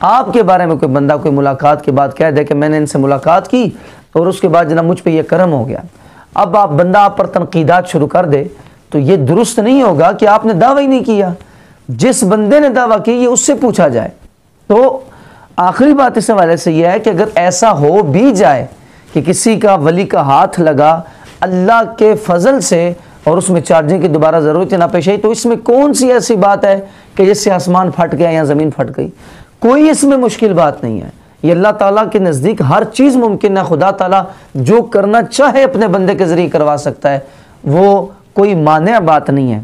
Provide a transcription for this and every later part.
آپ کے بارے میں کوئی بندہ کوئی ملاقات کے بعد کہہ دے کہ میں نے ان سے ملاقات کی اور اس کے بعد جناب مجھ پہ یہ کرم ہو گیا، اب بندہ آپ پر تنقیدات شروع کر دے، تو یہ درست نہیں ہوگا کہ آپ نے دعویٰ ہی نہیں کیا۔ جس بندے نے دعویٰ کی یہ اس سے پوچھا جائے۔ تو آخری بات اس حوالے سے یہ ہے کہ اگر ایسا ہو بھی جائے کہ کسی کا ولی کا ہاتھ لگا اللہ کے فضل سے اور اس میں چارجنگ کی دوبارہ ضرورت نہ پیش آئی، تو اس میں کون سی ایسی بات ہے کہ جس سے آسمان پھٹ گیا یا زمین پھٹ گئی؟ کوئی اس میں مشکل بات نہیں ہے۔ یہ اللہ تعالیٰ کے نزدیک ہر چیز ممکن ہے۔ خدا تعالیٰ جو کرنا چاہے اپنے بندے کے ذریعے کروا سکتا ہے، وہ کوئی مانع بات نہیں ہے۔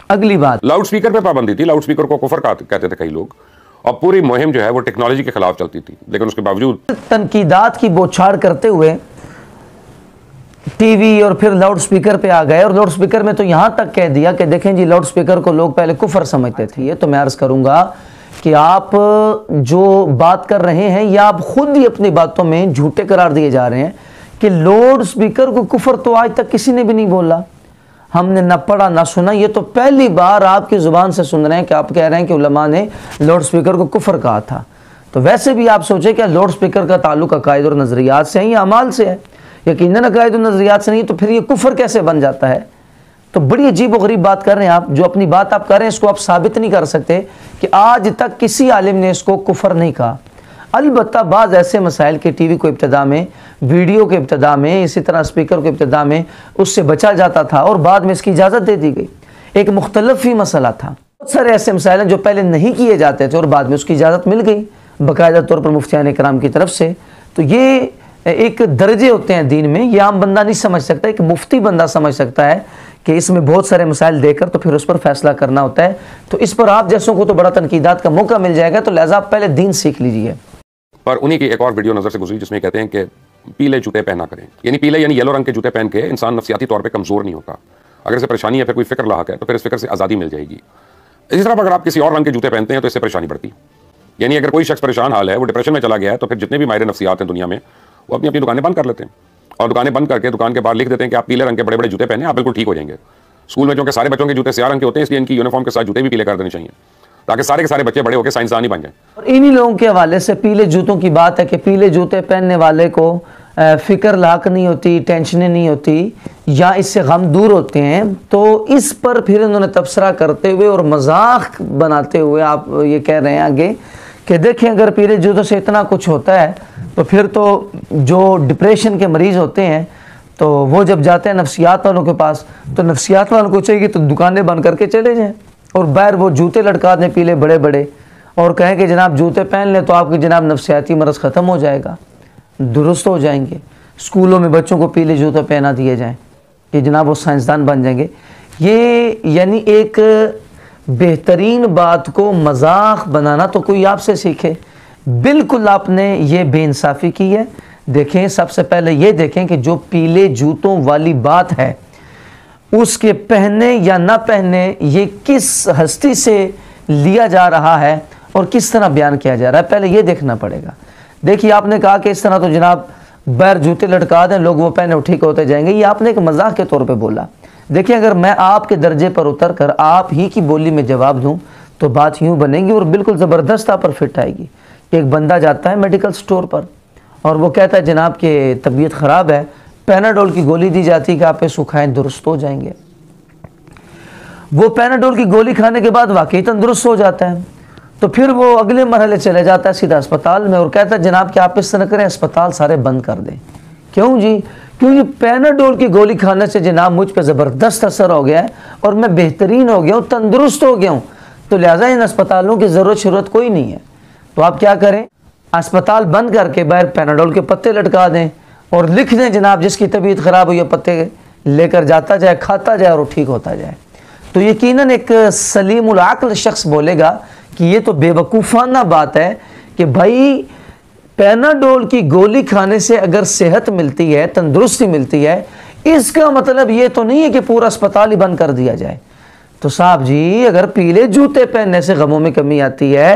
اگلی بات، لاؤڈ سپیکر پہ پابندی تھی، لاؤڈ سپیکر کو کفر کہتے تھے کئی لوگ، اور پوری مہم جو ہے وہ ٹیکنالوجی کے خلاف چلتی تھی، لیکن اس کے باوجود تنقیدات کی بوچھاڑ کرتے ہوئے ٹی وی اور پھر لاؤڈ سپیکر پہ آ گئے، اور لاؤڈ سپیکر میں تو یہاں تک کہہ دیا کہ دیکھیں جی لاؤڈ سپیکر کو لوگ پہلے کفر سمجھتے تھے۔ یہ تو میں عرض کروں گا کہ آپ جو بات کر رہے ہیں یا آپ خود ہی اپنی باتوں میں جھوٹے قرار دیے جا رہے ہیں کہ لاؤڈ سپیکر کو کفر تو آج تک کسی نے بھی نہیں بولا، ہم نے نہ پڑھا نہ سنا، یہ تو پہلی بار آپ کی زبان سے سن رہے ہیں کہ آپ کہہ رہے ہیں کہ علماء نے لاؤڈ سپیکر کو کفر کہا تھا۔ تو ویسے بھی آپ سوچیں کہ لاؤڈ سپیکر کا تعلق عقائد اور نظریات سے ہے یا اعمال سے ہے؟ یقیناً عقائد اور نظریات سے نہیں، تو پھر یہ کفر کیسے بن جاتا ہے؟ تو بڑی عجیب و غریب بات کر رہے ہیں آپ، جو اپنی بات آپ کر رہے ہیں اس کو آپ ثابت نہیں کر سکتے کہ آج تک کسی عالم نے اس کو کفر نہیں کہا۔ البتہ بعض ایسے مسائل کے ٹی وی کو ابتدا میں، ویڈیو کے ابتدا میں، اسی طرح اسپیکر کو ابتدا میں اس سے بچا جاتا تھا اور بعد میں اس کی اجازت دے دی گئی، ایک مختلف ہی مسئلہ تھا۔ بہت سارے ایسے مسائل ہیں جو پہلے نہیں کیے جاتے تھے اور بعد میں اس کی اجازت مل گئی باقاعدہ طور پر مفتیان کرام کی طرف سے۔ تو یہ ایک درجے ہوتے ہیں دین میں، یہ عام بندہ نہیں سمجھ سکتا، ایک مفتی بندہ سمجھ سکتا ہے کہ اس میں بہت سارے مسائل دے کر تو پھر اس پر فیصلہ کرنا ہوتا ہے۔ تو اس پر آپ جیسوں کو تو بڑا تنقیدات کا موقع مل جائے گا، تو لہٰذا آپ پہلے دین سیکھ لیجئے۔ پر انہی کی ایک اور ویڈیو نظر سے گزری جس میں کہتے ہیں کہ پیلے جوتے پہنا کریں، یعنی پیلے یعنی یلو رنگ کے جوتے پہن کے انسان نفسیاتی طور پہ کمزور نہیں ہوتا۔ اگر اسے پریشانی ہے، پھر کوئی فکر لاحق ہے، تو پھر اس فکر سے آزادی مل جائے گی۔ اسی طرح اگر آپ کسی اور رنگ کے جوتے پہنتے ہیں تو اس سے پریشانی بڑھتی، یعنی اگر کوئی شخص پریشان حال ہے، وہ ڈپریشن میں چلا گیا ہے، تو پھر جتنے بھی ماہر نفسیات ہیں دنیا میں، وہ اپنی اپنی دکانیں بند کر لیتے ہیں اور دکانیں بند کر کے دکان کے باہر لکھ دیتے ہیں کہ آپ پیلے رنگ کے بڑے بڑے جوتے پہنے، آپ بالکل ٹھیک ہو جائیں گے۔ اسکول میں چونکہ سارے بچوں کے جوتے سیاہ رنگ کے ہوتے ہیں، اس لیے ان کی یونیفارم کے ساتھ جوتے بھی پیلے کر دینے چاہیے تاکہ سارے کے سارے بچے بڑے ہو کے سائنسدان ہی بن جائیں۔ اور انہی لوگوں کے حوالے سے پیلے جوتوں کی بات ہے کہ پیلے جوتے پہننے والے کو فکر لاحق نہیں ہوتی، ٹینشنیں نہیں ہوتی، یا اس سے غم دور ہوتے ہیں۔ تو اس پر پھر انہوں نے تبصرہ کرتے ہوئے اور مذاق بناتے ہوئے آپ یہ کہہ رہے ہیں آگے کہ دیکھیں اگر پیلے جوتوں سے اتنا کچھ ہوتا ہے تو پھر تو جو ڈپریشن کے مریض ہوتے ہیں تو وہ جب جاتے ہیں نفسیات والوں کے پاس، تو نفسیات والوں کو چاہیے تو دکانیں بند کر کے چلے جائیں اور باہر وہ جوتے لٹکا دیں پیلے بڑے بڑے اور کہیں کہ جناب جوتے پہن لیں تو آپ کی جناب نفسیاتی مرض ختم ہو جائے گا، درست ہو جائیں گے۔ اسکولوں میں بچوں کو پیلے جوتے پہنا دیے جائیں کہ جناب وہ سائنسدان بن جائیں گے۔ یہ یعنی ایک بہترین بات کو مذاق بنانا تو کوئی آپ سے سیکھے، بالکل آپ نے یہ بے انصافی کی ہے۔ دیکھیں سب سے پہلے یہ دیکھیں کہ جو پیلے جوتوں والی بات ہے اس کے پہننے یا نہ پہننے یہ کس ہستی سے لیا جا رہا ہے اور کس طرح بیان کیا جا رہا ہے، پہلے یہ دیکھنا پڑے گا۔ دیکھیے آپ نے کہا کہ اس طرح تو جناب باہر جوتے لٹکا دیں لوگ وہ پہنے ٹھیک ہوتے جائیں گے، یہ آپ نے ایک مذاق کے طور پہ بولا۔ دیکھیں اگر میں آپ کے درجے پر اتر کر آپ ہی کی بولی میں جواب دوں تو بات یوں بنے گی اور بالکل زبردست آپ پر فٹ آئے گی۔ ایک بندہ جاتا ہے میڈیکل سٹور پر اور وہ کہتا ہے جناب کہ طبیعت خراب ہے، پیناڈول کی گولی دی جاتی ہے کہ آپ اسے کھائیں درست ہو جائیں گے۔ وہ پیناڈول کی گولی کھانے کے بعد واقعی تندرست ہو جاتا ہے، تو پھر وہ اگلے مرحلے چلے جاتا ہے سیدھا اسپتال میں اور کہتا ہے جناب کہ آپ اس طرح کریں، اسپتال سارے بند کر دیں۔ کیوں جی؟ کیونکہ پیناڈول کی گولی کھانے سے جناب مجھ پہ زبردست اثر ہو گیا ہے اور میں بہترین ہو گیا ہوں، تندرست ہو گیا ہوں، تو لہٰذا ان اسپتالوں کی ضرورت کوئی نہیں ہے۔ تو آپ کیا کریں، اسپتال بند کر کے باہر پیناڈول کے پتے لٹکا دیں اور لکھ دیں جناب جس کی طبیعت خراب ہوئی ہے پتے لے کر جاتا جائے، کھاتا جائے اور وہ ٹھیک ہوتا جائے۔ تو یقیناً ایک سلیم العقل شخص بولے گا کہ یہ تو بے وقوفانہ بات ہے کہ بھائی پیناڈول کی گولی کھانے سے اگر صحت ملتی ہے، تندرستی ملتی ہے، اس کا مطلب یہ تو نہیں ہے کہ پورا اسپتال ہی بند کر دیا جائے۔ تو صاحب جی اگر پیلے جوتے پہننے سے غموں میں کمی آتی ہے،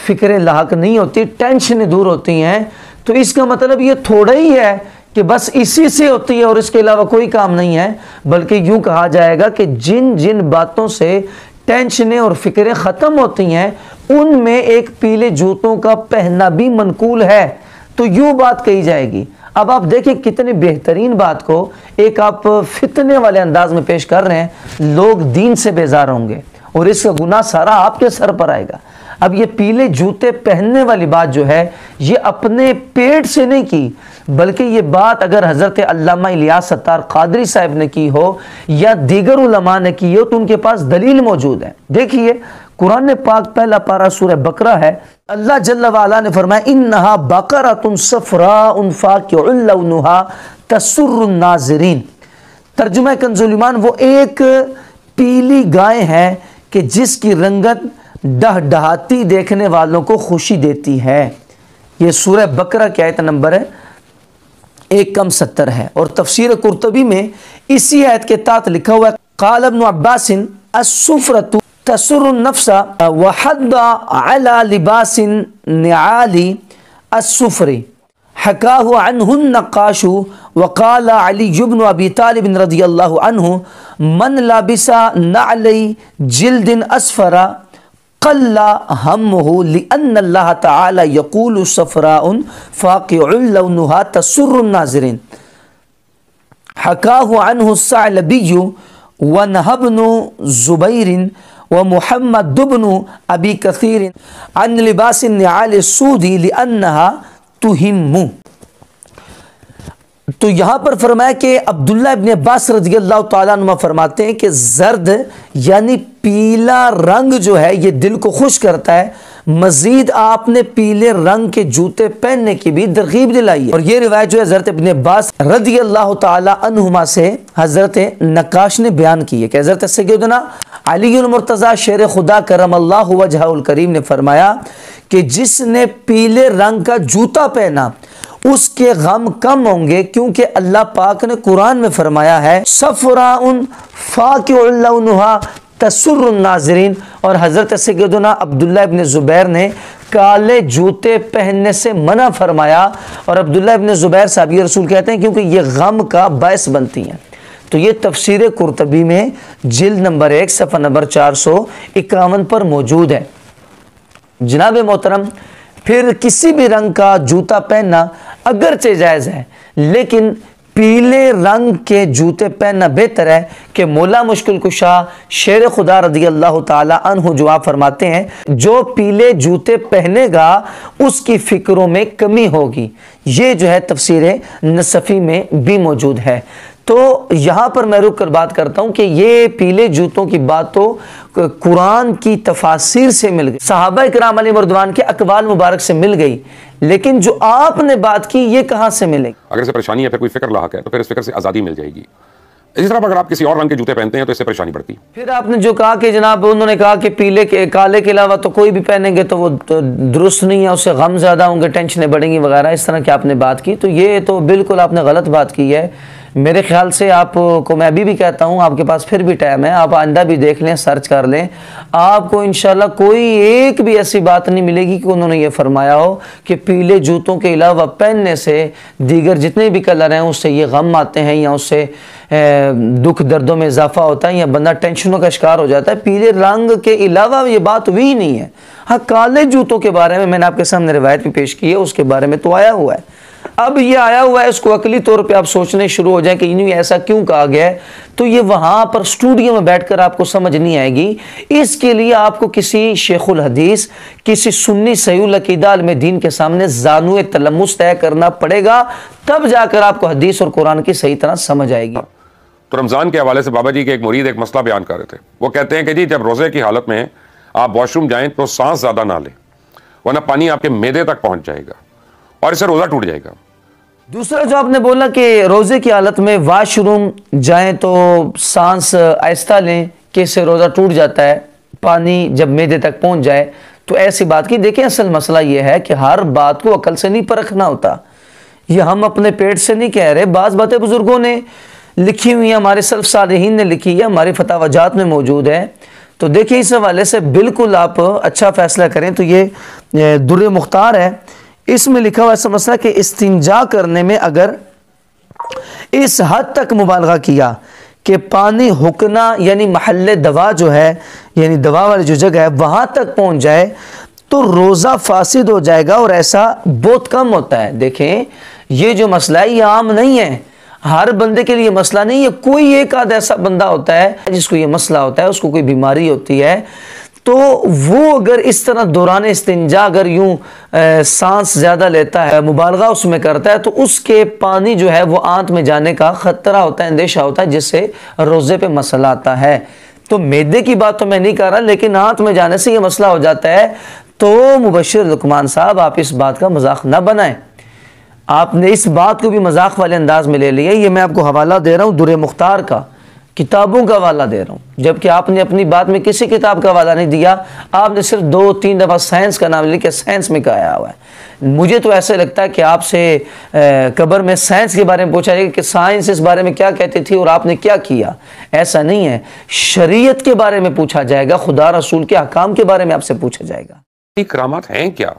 فکریں لاحق نہیں ہوتی، ٹینشنیں دور ہوتی ہیں، تو اس کا مطلب یہ تھوڑا ہی ہے کہ بس اسی سے ہوتی ہے اور اس کے علاوہ کوئی کام نہیں ہے، بلکہ یوں کہا جائے گا کہ جن جن باتوں سے ٹینشنیں اور فکریں ختم ہوتی ہیں، ان میں ایک پیلے جوتوں کا پہننا بھی منقول ہے، تو یوں بات کہی جائے گی۔ اب آپ دیکھیں کتنے بہترین بات کو ایک آپ فتنے والے انداز میں پیش کر رہے ہیں، لوگ دین سے بیزار ہوں گے اور اس کا گناہ سارا آپ کے سر پر آئے گا۔ اب یہ پیلے جوتے پہننے والی بات جو ہے یہ اپنے پیٹ سے نہیں کی، بلکہ یہ بات اگر حضرت علامہ الیاس ستار قادری صاحب نے کی ہو یا دیگر علماء نے کی ہو تو ان کے پاس دلیل موجود ہے۔ دیکھیے قرآن پاک پہلا پارہ سورہ بقرہ ہے، اللہ جل وعلا نے فرمایا انہا بقرۃ صفراء فاقع لونہا تسر الناظرین۔ ترجمہ کنز الایمان، وہ ایک پیلی گائے ہے کہ جس کی رنگت ڈہڈہاتی دیکھنے والوں کو خوشی دیتی ہے۔ یہ سورہ بقرہ کی آیت نمبر 170 ہے، اور تفسیر قرطبی میں اسی آیت کے تحت لکھا ہوا ہے قال ابن عباس الصفرۃ تسر النفس وحد على لباس نعال الصفر حکاہ عنہ النقاش وقال علی بن ابی طالب رضی اللہ عنہ من لابس نعلی جلد اسفر قل ہمہ لأن اللہ تعالی یقول صفراء فاقع لونہا تسر الناظرین۔ حکاہ عنہ الثعلبی ونہى بن زبیر ومحمد بن ابی کثیر عن لباس النعال السود لأنہا تہم۔ تو یہاں پر فرمایا کہ عبداللہ ابن عباس رضی اللہ تعالیٰ عنہ فرماتے ہیں کہ زرد یعنی پیلا رنگ جو ہے یہ دل کو خوش کرتا ہے، مزید آپ نے پیلے رنگ کے جوتے پہننے کی بھی ترغیب دلائی ہے۔ اور یہ روایت جو ہے حضرت ابن عباس رضی اللہ تعالیٰ عنہما سے حضرت نقاش نے بیان کی ہے کہ حضرت سیدنا علی المرتضیٰ شیر خدا کرم اللہ وجہہ الکریم نے فرمایا کہ جس نے پیلے رنگ کا جوتا پہنا اس کے غم کم ہوں گے، کیونکہ اللہ پاک نے قرآن میں فرمایا ہے صفراء فاقع لونہا تسر الناظرین، اور حضرت سیدنا عبداللہ ابن زبیر نے کالے جوتے پہننے سے منع فرمایا، اور عبداللہ ابن زبیر صحابی رسول کہتے ہیں کیونکہ یہ غم کا باعث بنتی ہیں۔ تو یہ تفسیر قرطبی میں جلد نمبر 1 صفحہ نمبر 451 پر موجود ہے۔ جناب محترم، پھر کسی بھی رنگ کا جوتا پہننا اگرچہ جائز ہے، لیکن پیلے رنگ کے جوتے پہننا بہتر ہے کہ مولا مشکل کشا شیر خدا رضی اللہ تعالی عنہ جو آپ فرماتے ہیں جو پیلے جوتے پہنے گا اس کی فکروں میں کمی ہوگی۔ یہ جو ہے تفسیر نصفی میں بھی موجود ہے۔ تو یہاں پر میں رک کر بات کرتا ہوں کہ یہ پیلے جوتوں کی بات تو قرآن کی تفاسیر سے مل گئی، صحابہ کرام علیہ رضوان کے اقوال مبارک سے مل گئی، لیکن جو آپ نے بات کی یہ کہاں سے ملے گی؟ اگر اسے پریشانی ہے، پھر کوئی فکر لاحق ہے تو پھر اس فکر سے آزادی مل جائے گی۔ اسی طرح اگر آپ کسی اور رنگ کے جوتے پہنتے ہیں تو اس سے پریشانی بڑھتی ہے۔ پھر آپ نے جو کہا کہ جناب انہوں نے کہا کہ پیلے کے کالے کے علاوہ تو کوئی بھی پہنیں گے تو وہ درست نہیں ہے، اس سے غم زیادہ ہوں گے، ٹینشنیں بڑھیں گی وغیرہ، اس طرح کی آپ نے بات کی، تو یہ تو بالکل آپ نے غلط بات کی ہے۔ میرے خیال سے آپ کو میں ابھی بھی کہتا ہوں، آپ کے پاس پھر بھی ٹائم ہے، آپ آئندہ بھی دیکھ لیں، سرچ کر لیں، آپ کو انشاءاللہ کوئی ایک بھی ایسی بات نہیں ملے گی کہ انہوں نے یہ فرمایا ہو کہ پیلے جوتوں کے علاوہ پہننے سے دیگر جتنے بھی کلر ہیں اس سے یہ غم آتے ہیں یا اس سے دکھ دردوں میں اضافہ ہوتا ہے یا بندہ ٹینشنوں کا شکار ہو جاتا ہے۔ پیلے رنگ کے علاوہ یہ بات ہوئی نہیں ہے۔ ہاں کالے جوتوں کے بارے میں نے آپ کے سامنے روایت بھی پیش کی ہے، اس کے بارے میں تو آیا ہوا ہے۔ اب یہ آیا ہوا ہے، اس کو عقلی طور پہ آپ سوچنے شروع ہو جائیں کہ انہیں ایسا کیوں کہا گیا ہے، تو یہ وہاں پر اسٹوڈیو میں بیٹھ کر آپ کو سمجھ نہیں آئے گی۔ اس کے لیے آپ کو کسی شیخ الحدیث، کسی سنی صحیح العقیدہ عالم دین کے سامنے زانو تلمس طے کرنا پڑے گا، تب جا کر آپ کو حدیث اور قرآن کی صحیح طرح سمجھ آئے گی۔ تو رمضان کے حوالے سے بابا جی کے ایک مرید ایک مسئلہ بیان کر رہے تھے، وہ کہتے ہیں کہ جی جب روزے کی حالت میں آپ واش روم جائیں تو سانس زیادہ نہ لیں، ورنہ پانی آپ کے معدے تک پہنچ جائے گا اور اس سے روزہ ٹوٹ جائے گا۔ دوسرا جو آپ نے بولا کہ روزے کی حالت میں واش روم جائیں تو سانس آہستہ لیں کہ اس سے روزہ ٹوٹ جاتا ہے، پانی جب معدے تک پہنچ جائے، تو ایسی بات کی دیکھیں اصل مسئلہ یہ ہے کہ ہر بات کو عقل سے نہیں پرکھنا ہوتا، یہ ہم اپنے پیٹ سے نہیں کہہ رہے، بعض باتیں بزرگوں نے لکھی ہوئی ہیں، ہمارے سلف صالحین نے لکھی ہے، ہماری فتاوی جات میں موجود ہے۔ تو دیکھیں اس حوالے سے بالکل آپ اچھا فیصلہ کریں۔ تو یہ در مختار ہے، اس میں لکھا ہوا ایسا مسئلہ کہ استنجا کرنے میں اگر اس حد تک مبالغہ کیا کہ پانی ہکنا یعنی محل دوا جو ہے، یعنی دوا والی جو جگہ ہے وہاں تک پہنچ جائے تو روزہ فاسد ہو جائے گا، اور ایسا بہت کم ہوتا ہے۔ دیکھیں یہ جو مسئلہ ہے یہ عام نہیں ہے، ہر بندے کے لیے مسئلہ نہیں ہے، کوئی ایک آدھ ایسا بندہ ہوتا ہے جس کو یہ مسئلہ ہوتا ہے، اس کو کوئی بیماری ہوتی ہے، تو وہ اگر اس طرح دوران استنجا اگر یوں سانس زیادہ لیتا ہے، مبالغہ اس میں کرتا ہے، تو اس کے پانی جو ہے وہ آنت میں جانے کا خطرہ ہوتا ہے، اندیشہ ہوتا ہے، جس سے روزے پہ مسئلہ آتا ہے۔ تو معدے کی بات تو میں نہیں کر رہا، لیکن آنت میں جانے سے یہ مسئلہ ہو جاتا ہے۔ تو مبشر لقمان صاحب آپ اس بات کا مذاق نہ بنائیں، آپ نے اس بات کو بھی مذاق والے انداز میں لے لیا۔ یہ میں آپ کو حوالہ دے رہا ہوں در مختار کا، کتابوں کا حوالہ دے رہا ہوں، جبکہ آپ نے اپنی بات میں کسی کتاب کا حوالہ نہیں دیا، آپ نے صرف 2-3 دفعہ سائنس کا نام لکھا، سائنس میں کہا ہوا ہے۔ مجھے تو ایسا لگتا ہے کہ آپ سے قبر میں سائنس کے بارے میں پوچھا جائے گا کہ سائنس اس بارے میں کیا کہتی تھی اور آپ نے کیا کیا۔ ایسا نہیں ہے، شریعت کے بارے میں پوچھا جائے گا، خدا رسول کے احکام کے بارے میں آپ سے پوچھا جائے گا۔ یہ کرامات ہیں کیا؟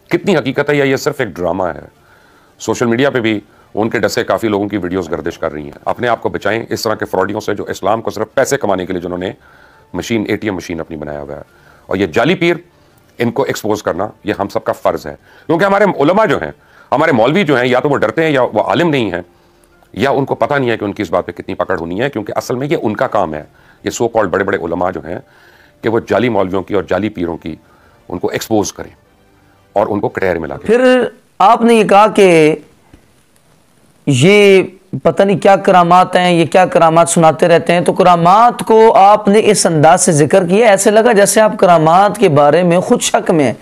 کتنی حقیقت ہے یا یہ صرف ایک ڈرامہ ہے؟ سوشل میڈیا پہ بھی ان کے ڈسے کافی لوگوں کی ویڈیوز گردش کر رہی ہیں۔ اپنے آپ کو بچائیں اس طرح کے فراڈیوں سے جو اسلام کو صرف پیسے کمانے کے لیے جنہوں نے مشین ATM مشین اپنی بنایا ہوا ہے، اور یہ جعلی پیر ان کو ایکسپوز کرنا یہ ہم سب کا فرض ہے، کیونکہ ہمارے علماء جو ہیں، ہمارے مولوی جو ہیں، یا تو وہ ڈرتے ہیں یا وہ عالم نہیں ہیں، یا ان کو پتہ نہیں ہے کہ ان کی اس بات پہ کتنی پکڑ ہونی ہے، کیونکہ اصل میں یہ ان کا کام ہے، یہ سو کالڈ بڑے بڑے علماء جو ہیں کہ وہ جعلی مولویوں کی اور جعلی پیروں کی ان کو ایکسپوز کریں اور ان کو کٹہرے میں لا کے۔ پھر آپ نے یہ کہا کہ یہ پتہ نہیں کیا کرامات ہیں، یہ کیا کرامات سناتے رہتے ہیں، تو کرامات کو آپ نے اس انداز سے ذکر کیا، ایسے لگا جیسے آپ کرامات کے بارے میں خود شک میں ہیں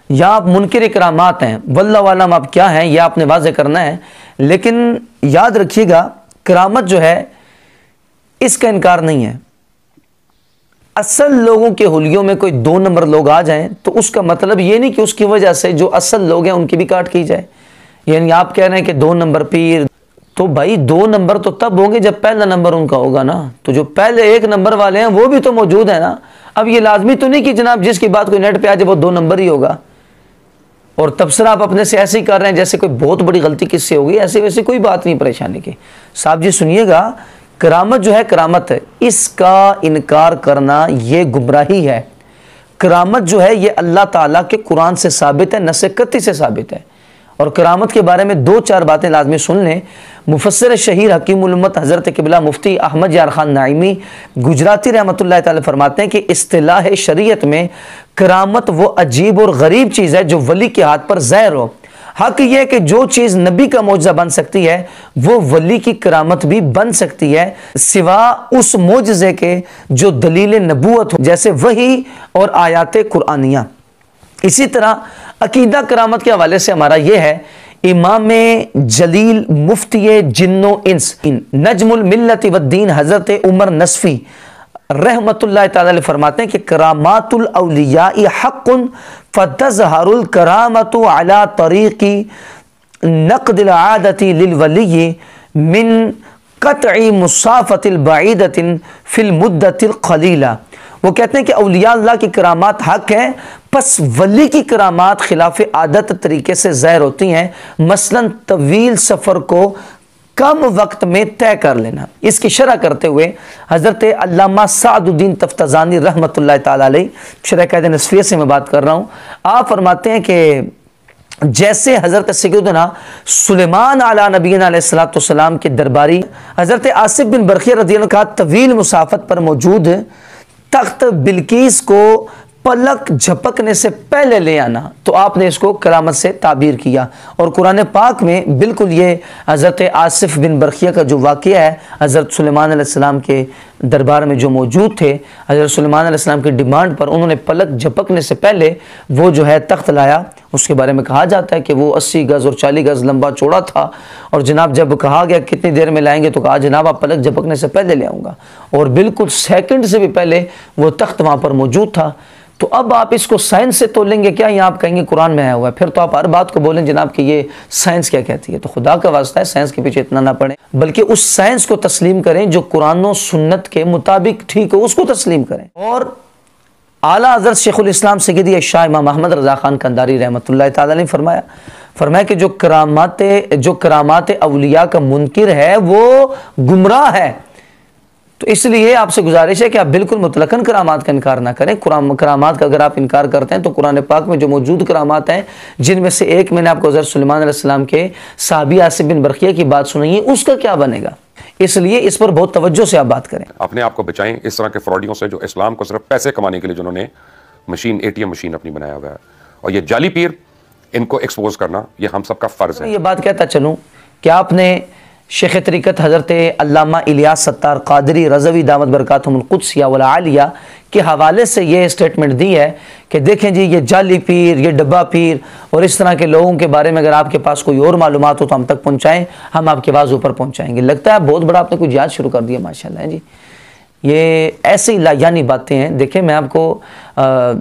یا آپ منکر کرامات ہیں۔ واللہ عالم آپ کیا ہیں یہ آپ نے واضح کرنا ہے، لیکن یاد رکھیے گا کرامت جو ہے اس کا انکار نہیں ہے۔ اصل لوگوں کے حلیوں میں کوئی 2 نمبر لوگ آ جائیں تو اس کا مطلب یہ نہیں کہ اس کی وجہ سے جو اصل لوگ ہیں ان کی بھی کاٹ کی جائے۔ یعنی آپ کہہ رہے ہیں کہ 2 نمبر پیر، تو بھائی 2 نمبر تو تب ہوں گے جب پہلا نمبر ان کا ہوگا نا، تو جو پہلے 1 نمبر والے ہیں وہ بھی تو موجود ہیں نا۔ اب یہ لازمی تو نہیں کہ جناب جس کی بات کوئی نیٹ پہ آ جائے وہ 2 نمبر ہی ہوگا، اور تبصرہ آپ اپنے سے ایسے ہی کر رہے ہیں جیسے کوئی بہت بڑی غلطی کس سے ہوگی، ایسے ویسے کوئی بات نہیں پریشانی کی۔ صاحب جی سنیے گا، کرامت جو ہے کرامت ہے، اس کا انکار کرنا یہ گمراہی ہے۔ کرامت جو ہے یہ اللہ تعالیٰ کے قرآن سے ثابت ہے، نص قطعی سے ثابت ہے، اور کرامت کے بارے میں 2-4 باتیں لازمی سن لیں۔ مفسر شہیر حکیم الامت حضرت قبلہ مفتی احمد یار خان نعیمی گجراتی رحمۃ اللہ تعالی فرماتے ہیں کہ اصطلاح شریعت میں کرامت وہ عجیب اور غریب چیز ہے جو ولی کے ہاتھ پر ظاہر ہو۔ حق یہ ہے کہ جو چیز نبی کا معجزہ بن سکتی ہے وہ ولی کی کرامت بھی بن سکتی ہے، سوا اس معجزے کے جو دلیل نبوت ہو، جیسے وحی اور آیات قرآنیہ۔ اسی طرح عقیدہ کرامت کے حوالے سے ہمارا یہ ہے، امام جلیل مفتی جن و انس نجم الملت والدین حضرت عمر نصفی رحمت اللہ تعالی علیہ فرماتے ہیں کہ کرامات الاولیاء حق فتظہر الکرامت علی طریق نقد العادت للولی من قطع مسافت البعیدت فی المدت القلیلہ۔ وہ کہتے ہیں کہ اولیاء اللہ کی کرامات حق ہیں، پس ولی کی کرامات خلاف عادت طریقے سے ظاہر ہوتی ہیں، مثلا طویل سفر کو کم وقت میں طے کر لینا۔ اس کی شرح کرتے ہوئے حضرت علامہ سعد الدین تفتزانی رحمۃ اللہ تعالی علیہ، شرح قاعدہ نصفیہ سے میں بات کر رہا ہوں، آپ فرماتے ہیں کہ جیسے حضرت سیدنا سلیمان علیہ نبینا علیہ الصلوۃ والسلام کے درباری حضرت آصف بن برقیہ رضی اللہ عنہ کا طویل مسافت پر موجود تخت بلقیس کو پلک جھپکنے سے پہلے لے آنا، تو آپ نے اس کو کرامت سے تعبیر کیا، اور قرآن پاک میں بالکل یہ حضرت آصف بن برقیہ کا جو واقعہ ہے، حضرت سلیمان علیہ السلام کے دربار میں جو موجود تھے، حضرت سلیمان علیہ السلام کی ڈیمانڈ پر انہوں نے پلک جھپکنے سے پہلے وہ جو ہے تخت لایا۔ اس کے بارے میں کہا جاتا ہے کہ وہ 80 گز اور 40 گز لمبا چوڑا تھا، اور جناب جب کہا گیا کتنی دیر میں لائیں گے تو کہا جناب آپ پلک جھپکنے سے پہلے لے آؤں گا، اور بالکل سیکنڈ سے بھی پہلے وہ تخت وہاں پر موجود تھا۔ تو اب آپ اس کو سائنس سے تولیں گے کیا، یا آپ کہیں گے قرآن میں آیا ہوا ہے، پھر تو آپ ہر بات کو بولیں جناب کہ یہ سائنس کیا کہتی ہے۔ تو خدا کا واسطہ ہے سائنس کے پیچھے اتنا نہ پڑیں، بلکہ اس سائنس کو تسلیم کریں جو قرآن و سنت کے مطابق ٹھیک ہو، اس کو تسلیم کریں۔ اور اعلیٰ حضرت شیخ الاسلام سیدی شاہ امام احمد رضا خان قنداری رحمۃ اللہ تعالی نے فرمایا کہ جو کرامات اولیاء کا منکر ہے وہ گمراہ ہے، تو اس لیے آپ سے گزارش ہے کہ آپ بالکل مطلقاً کرامات کا انکار نہ کریں. کرامات کا اگر آپ انکار کرتے ہیں تو قرآن پاک میں جو موجود کرامات ہیں، جن میں سے ایک میں نے آپ کو حضرت سلیمان علیہ السلام کے صحابی آصف بن برقیہ کی بات سنائی ہے، اس کا کیا بنے گا؟ اس لیے اس پر بہت توجہ سے آپ بات کریں. اپنے آپ کو بچائیں اس طرح کے فراڈیوں سے جو اسلام کو صرف پیسے کمانے کے لیے جنہوں نے مشین ATM مشین اپنی بنایا ہوا ہے. اور یہ جعلی پیر، ان کو ایکسپوز کرنا یہ ہم سب کا فرض ہے. یہ بات کہتا چلوں کہ آپ نے شیخ طریقت حضرت علامہ الیاس ستار قادری رضوی دامت برکاتہم القدسیہ والعالیہ کے حوالے سے یہ اسٹیٹمنٹ دی ہے کہ دیکھیں جی یہ جعلی پیر، یہ ڈبہ پیر اور اس طرح کے لوگوں کے بارے میں اگر آپ کے پاس کوئی اور معلومات ہو تو ہم تک پہنچائیں، ہم آپ کے آواز اوپر پہنچائیں گے. لگتا ہے بہت بڑا آپ نے کچھ یاد شروع کر دیا ماشاءاللہ جی. یہ ایسی لایانی باتیں ہیں. دیکھیں میں آپ کو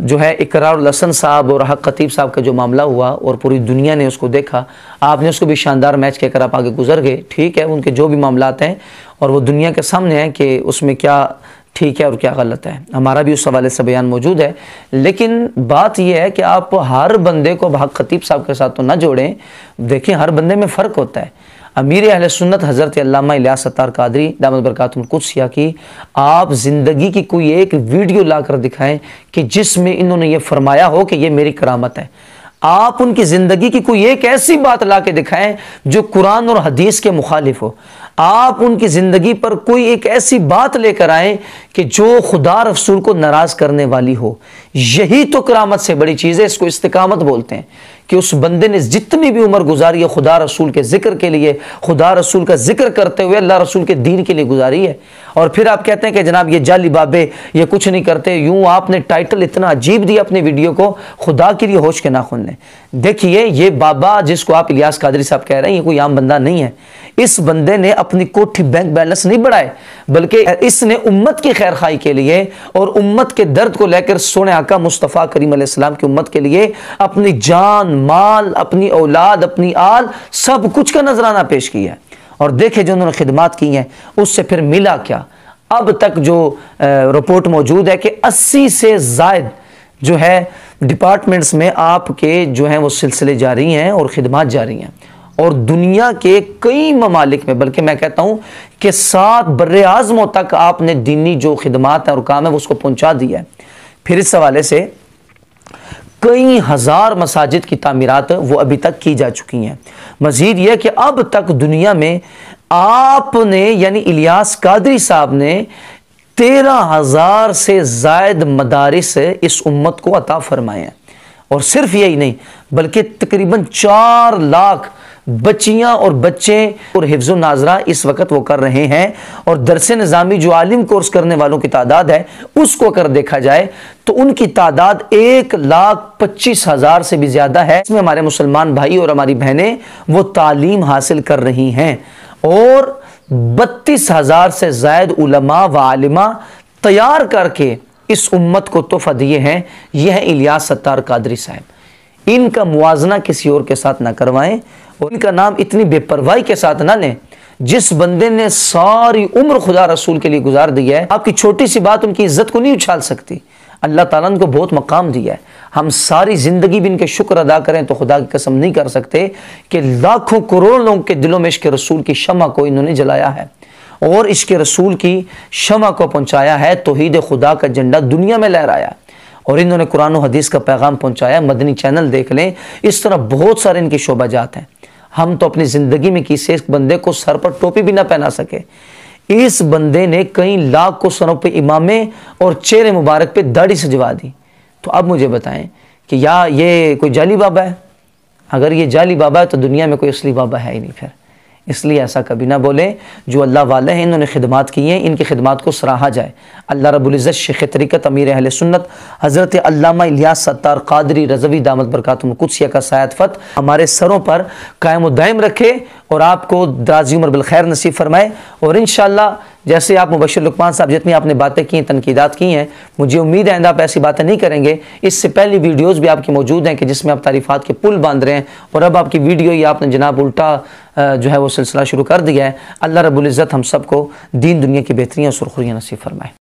جو ہے اقرار الحسن صاحب اور حق خطیب صاحب کا جو معاملہ ہوا اور پوری دنیا نے اس کو دیکھا، آپ نے اس کو بھی شاندار میچ کہہ کر آپ آگے گزر گئے. ٹھیک ہے، ان کے جو بھی معاملات ہیں اور وہ دنیا کے سامنے ہیں کہ اس میں کیا ٹھیک ہے اور کیا غلط ہے، ہمارا بھی اس حوالے سے بیان موجود ہے. لیکن بات یہ ہے کہ آپ ہر بندے کو حق خطیب صاحب کے ساتھ تو نہ جوڑیں. دیکھیں ہر بندے میں فرق ہوتا ہے. امیر اہل سنت حضرت علامہ الیاس ستار قادری دامت برکاتہم القدسیہ کی آپ زندگی کی کوئی ایک ویڈیو لا کر دکھائیں کہ جس میں انہوں نے یہ فرمایا ہو کہ یہ میری کرامت ہے. آپ ان کی زندگی کی کوئی ایک ایسی بات لا کے دکھائیں جو قرآن اور حدیث کے مخالف ہو. آپ ان کی زندگی پر کوئی ایک ایسی بات لے کر آئیں کہ جو خدا رسول کو ناراض کرنے والی ہو. یہی تو کرامت سے بڑی چیز ہے. اس کو استقامت بولتے ہیں کہ اس بندے نے جتنی بھی عمر گزاری ہے خدا رسول کے ذکر کے لیے، خدا رسول کا ذکر کرتے ہوئے اللہ رسول کے دین کے لیے گزاری ہے. اور پھر آپ کہتے ہیں کہ جناب یہ جعلی بابے یہ کچھ نہیں کرتے. یوں آپ نے ٹائٹل اتنا عجیب دیا اپنے ویڈیو کو، خدا کے لیے ہوش کے ناخن لیں. دیکھیے یہ بابا جس کو آپ الیاس قادری صاحب کہہ رہے ہیں یہ کوئی عام بندہ نہیں ہے. اس بندے نے اپنی کوٹھی بینک بیلنس نہیں بڑھائے، بلکہ اس نے امت کی خیر خواہی کے لیے اور امت کے درد کو لے کر سونے آقا مصطفیٰ کریم علیہ السلام کی امت کے لیے اپنی جان، مال، اپنی اولاد، اپنی آل سب کچھ کا نذرانہ پیش کیا ہے. اور دیکھیں جو انہوں نے خدمات کی ہیں اس سے پھر ملا کیا. اب تک جو رپورٹ موجود ہے کہ 80 سے زائد جو ہے ڈپارٹمنٹس میں آپ کے جو ہیں وہ سلسلے جاری ہیں اور خدمات جاری ہیں. اور دنیا کے کئی ممالک میں، بلکہ میں کہتا ہوں کہ 7 بر اعظموں تک آپ نے دینی جو خدمات ہیں اور کام ہے اس کو پہنچا دیا ہے. پھر اس حوالے سے کئی ہزار مساجد کی تعمیرات وہ ابھی تک کی جا چکی ہیں. مزید یہ کہ اب تک دنیا میں آپ نے یعنی الیاس قادری صاحب نے 13,000 سے زائد مدارس اس امت کو عطا فرمائے ہیں. اور صرف یہی نہیں بلکہ تقریباً 4 لاکھ بچیاں اور بچے اور حفظ و ناظرہ اس وقت وہ کر رہے ہیں. اور درس نظامی جو عالم کورس کرنے والوں کی تعداد ہے اس کو اگر دیکھا جائے تو ان کی تعداد 1,25,000 سے بھی زیادہ ہے. اس میں ہمارے مسلمان بھائی اور ہماری بہنیں وہ تعلیم حاصل کر رہی ہیں. اور 32,000 سے زائد علماء و عالمہ تیار کر کے اس امت کو تحفہ دیے ہیں. یہ ہے الیاس ستار قادری صاحب. ان کا موازنہ کسی اور کے ساتھ نہ کروائیں اور ان کا نام اتنی بے پرواہی کے ساتھ نہ لیں. جس بندے نے ساری عمر خدا رسول کے لیے گزار دی ہے، آپ کی چھوٹی سی بات ان کی عزت کو نہیں اچھال سکتی. اللہ تعالیٰ نے کو بہت مقام دیا ہے. ہم ساری زندگی بھی ان کے شکر ادا کریں تو خدا کی قسم نہیں کر سکتے کہ لاکھوں کروڑوں لوگوں کے دلوں میں عشق رسول کی شمع کو انہوں نے جلایا ہے اور عشق رسول کی شمع کو پہنچایا ہے. توحید خدا کا جھنڈا دنیا میں لہرایا اور انہوں نے قرآن و حدیث کا پیغام پہنچایا. مدنی چینل دیکھ لیں، اس طرح بہت سارے ان کی شعبہ جات ہیں. ہم تو اپنی زندگی میں کسی ایک بندے کو سر پر ٹوپی بھی نہ پہنا سکے. اس بندے نے کئی لاکھ کو سروں پہ امامے اور چہرے مبارک پہ داڑھی سجوا دی. تو اب مجھے بتائیں کہ یا یہ کوئی جعلی بابا ہے؟ اگر یہ جعلی بابا ہے تو دنیا میں کوئی اصلی بابا ہے ہی نہیں. پھر اس لیے ایسا کبھی نہ بولیں. جو اللہ والے ہیں انہوں نے خدمات کی ہیں، ان کی خدمات کو سراہا جائے. اللہ رب العزت شیخ طریقت امیر اہل سنت حضرت علامہ الیاس ستار قادری رضوی دامت برکاتہم القدسیہ کا سایہ فت ہمارے سروں پر قائم و دائم رکھے اور آپ کو درازی عمر بالخیر نصیب فرمائے. اور انشاءاللہ جیسے آپ مبشر لقمان صاحب جتنی آپ نے باتیں کی ہیں، تنقیدات کی ہیں، مجھے امید ہے آپ ایسی باتیں نہیں کریں گے. اس سے پہلی ویڈیوز بھی آپ کی موجود ہیں کہ جس میں آپ تعریفات کے پل باندھ رہے ہیں اور اب آپ کی ویڈیو ہی آپ نے جناب الٹا جو ہے وہ سلسلہ شروع کر دیا ہے. اللہ رب العزت ہم سب کو دین دنیا کی بہتریاں اور سرخریاں نصیب فرمائے.